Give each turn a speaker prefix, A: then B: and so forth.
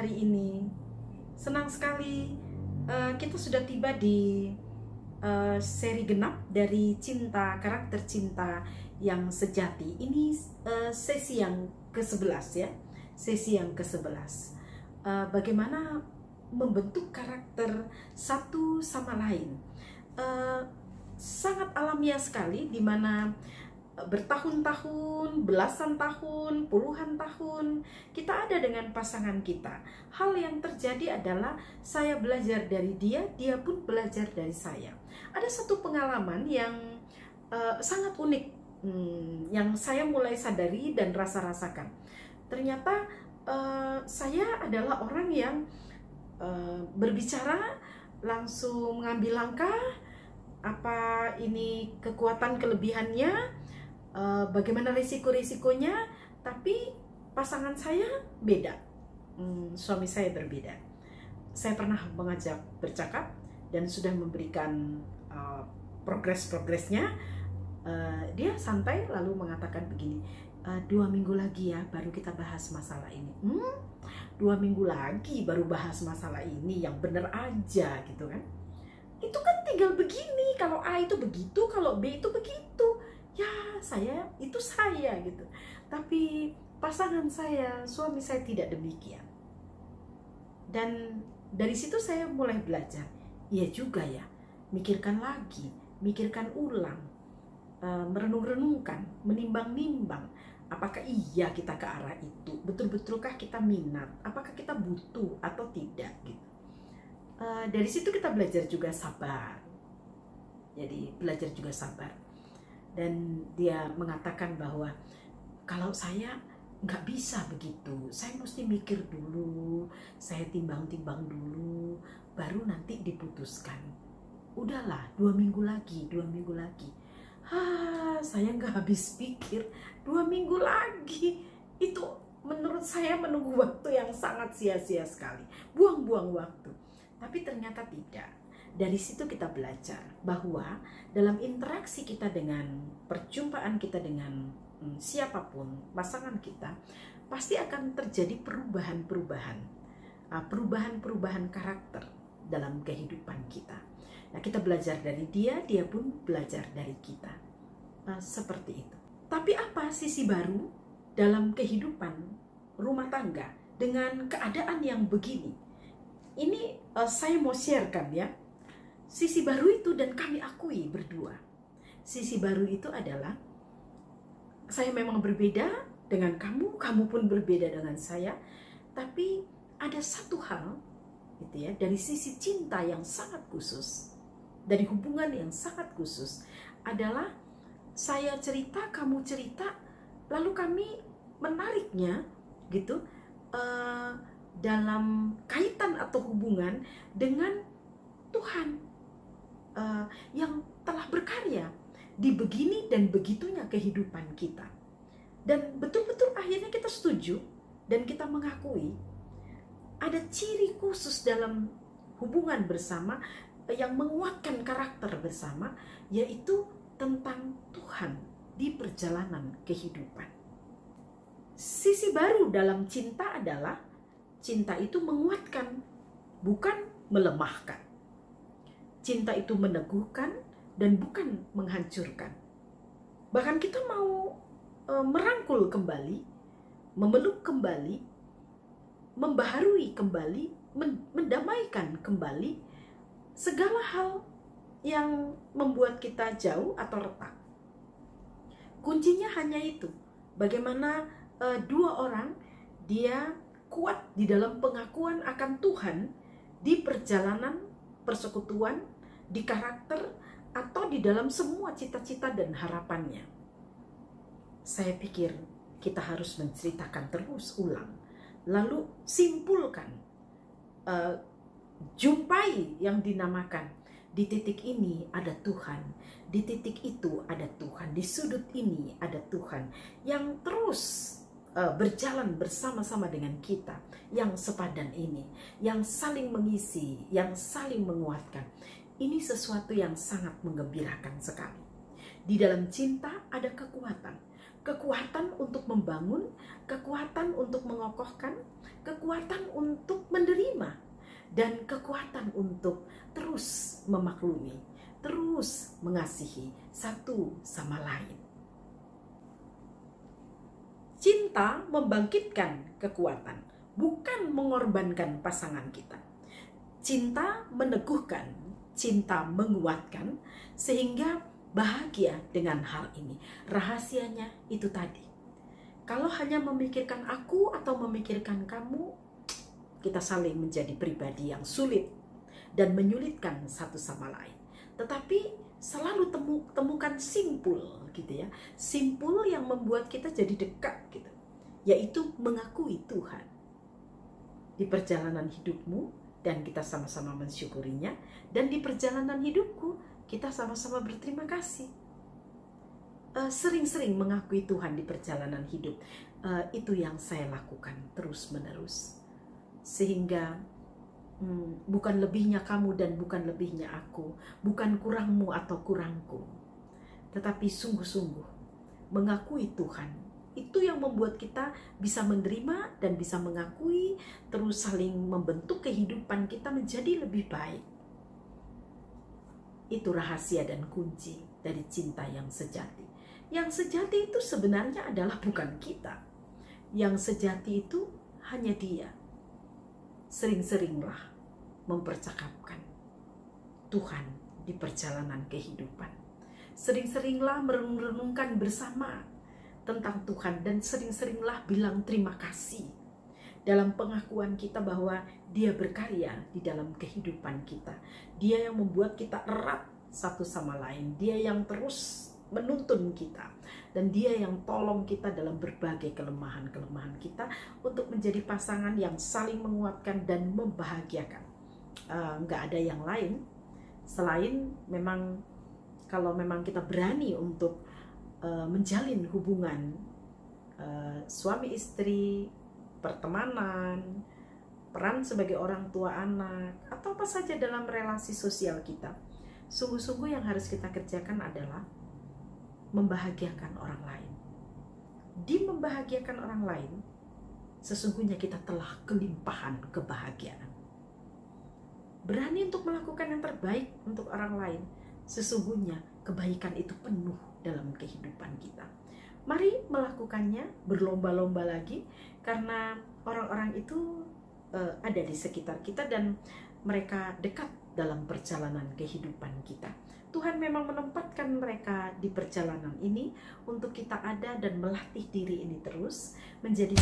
A: hari ini. Senang sekali kita sudah tiba di seri genap dari cinta, karakter cinta yang sejati. Ini sesi yang ke-11 ya. Sesi yang ke-11. Bagaimana membentuk karakter satu sama lain. Sangat alamiah sekali, di mana bertahun-tahun, belasan tahun, puluhan tahun kita ada dengan pasangan kita. Hal yang terjadi adalah saya belajar dari dia, dia pun belajar dari saya. Ada satu pengalaman yang sangat unik, yang saya mulai sadari dan rasa-rasakan. Ternyata saya adalah orang yang berbicara langsung mengambil langkah, apa ini kekuatan kelebihannya, bagaimana risiko-risikonya, tapi pasangan saya beda, suami saya berbeda. Saya pernah mengajak bercakap dan sudah memberikan progres-progresnya. Dia santai lalu mengatakan begini, 2 minggu lagi ya baru kita bahas masalah ini. 2 minggu lagi baru bahas masalah ini, yang bener aja gitu kan. Itu kan tinggal begini, kalau A itu begitu, kalau B itu begitu. Ya saya, itu saya gitu. Tapi pasangan saya, suami saya tidak demikian. Dan dari situ saya mulai belajar. Iya juga ya, mikirkan lagi, mikirkan ulang, merenung-renungkan, menimbang-nimbang. Apakah iya kita ke arah itu? Betul-betulkah kita minat? Apakah kita butuh atau tidak gitu? Dari situ kita belajar juga sabar. Jadi belajar juga sabar. Dan dia mengatakan bahwa kalau saya nggak bisa begitu, saya mesti mikir dulu, saya timbang-timbang dulu, baru nanti diputuskan. Udahlah, 2 minggu lagi, 2 minggu lagi. Saya nggak habis pikir, 2 minggu lagi. Itu menurut saya menunggu waktu yang sangat sia-sia sekali. Buang-buang waktu. Tapi ternyata tidak. Dari situ kita belajar bahwa dalam interaksi kita dengan, perjumpaan kita dengan siapapun, pasangan kita, pasti akan terjadi perubahan-perubahan. Perubahan-perubahan karakter dalam kehidupan kita. Nah, kita belajar dari dia, dia pun belajar dari kita. Seperti itu. Tapi apa sisi baru dalam kehidupan rumah tangga dengan keadaan yang begini? Ini saya mau sharekan ya. Sisi baru itu dan kami akui berdua. Sisi baru itu adalah saya memang berbeda dengan kamu, kamu pun berbeda dengan saya. Tapi ada satu hal gitu ya, dari sisi cinta yang sangat khusus, dari hubungan yang sangat khusus, adalah saya cerita, kamu cerita, lalu kami menariknya gitu dalam kaitan atau hubungan dengan Tuhan yang telah berkarya di begini dan begitunya kehidupan kita. Dan betul-betul akhirnya kita setuju dan kita mengakui ada ciri khusus dalam hubungan bersama yang menguatkan karakter bersama, yaitu tentang Tuhan di perjalanan kehidupan. Sisi baru dalam cinta adalah cinta itu menguatkan, bukan melemahkan. Cinta itu meneguhkan dan bukan menghancurkan. Bahkan kita mau merangkul kembali, memeluk kembali, membaharui kembali, mendamaikan kembali segala hal yang membuat kita jauh atau retak. Kuncinya hanya itu. Bagaimana dua orang dia kuat di dalam pengakuan akan Tuhan di perjalanan persekutuan, di karakter, atau di dalam semua cita-cita dan harapannya. Saya pikir kita harus menceritakan terus ulang, lalu simpulkan, jumpai yang dinamakan di titik ini ada Tuhan, di titik itu ada Tuhan, di sudut ini ada Tuhan yang terus berjalan bersama-sama dengan kita, yang sepadan ini, yang saling mengisi, yang saling menguatkan. Ini sesuatu yang sangat menggembirakan sekali. Di dalam cinta ada kekuatan, kekuatan untuk membangun, kekuatan untuk mengokohkan, kekuatan untuk menerima, dan kekuatan untuk terus memaklumi, terus mengasihi satu sama lain. Cinta membangkitkan kekuatan, bukan mengorbankan pasangan kita. Cinta meneguhkan, cinta menguatkan, sehingga bahagia dengan hal ini. Rahasianya itu tadi. Kalau hanya memikirkan aku atau memikirkan kamu, kita saling menjadi pribadi yang sulit dan menyulitkan satu sama lain. Tetapi selalu temukan simpul gitu ya. Simpul yang membuat kita jadi dekat gitu. Yaitu mengakui Tuhan di perjalanan hidupmu, dan kita sama-sama mensyukurinya, dan di perjalanan hidupku kita sama-sama berterima kasih. Sering-sering mengakui Tuhan di perjalanan hidup, itu yang saya lakukan terus-menerus. Sehingga bukan lebihnya kamu dan bukan lebihnya aku, bukan kurangmu atau kurangku, tetapi sungguh-sungguh mengakui Tuhan. Itu yang membuat kita bisa menerima dan bisa mengakui, terus saling membentuk kehidupan kita menjadi lebih baik. Itu rahasia dan kunci dari cinta yang sejati. Yang sejati itu sebenarnya adalah bukan kita. Yang sejati itu hanya Dia. Sering-seringlah mempercakapkan Tuhan di perjalanan kehidupan. Sering-seringlah merenung-renungkan bersama tentang Tuhan, dan sering-seringlah bilang terima kasih dalam pengakuan kita bahwa Dia berkarya di dalam kehidupan kita. Dia yang membuat kita erat satu sama lain. Dia yang terus menuntun kita, dan Dia yang tolong kita dalam berbagai kelemahan-kelemahan kita untuk menjadi pasangan yang saling menguatkan dan membahagiakan. Nggak ada yang lain selain memang kalau memang kita berani untuk menjalin hubungan suami istri, pertemanan, peran sebagai orang tua anak, atau apa saja dalam relasi sosial kita. Sungguh-sungguh yang harus kita kerjakan adalah membahagiakan orang lain. Di membahagiakan orang lain, sesungguhnya kita telah kelimpahan kebahagiaan. Berani untuk melakukan yang terbaik untuk orang lain, sesungguhnya kebaikan itu penuh dalam kehidupan kita. Mari melakukannya berlomba-lomba lagi, karena orang-orang itu ada di sekitar kita dan mereka dekat dalam perjalanan kehidupan kita. Tuhan memang menempatkan mereka di perjalanan ini untuk kita ada dan melatih diri ini terus menjadi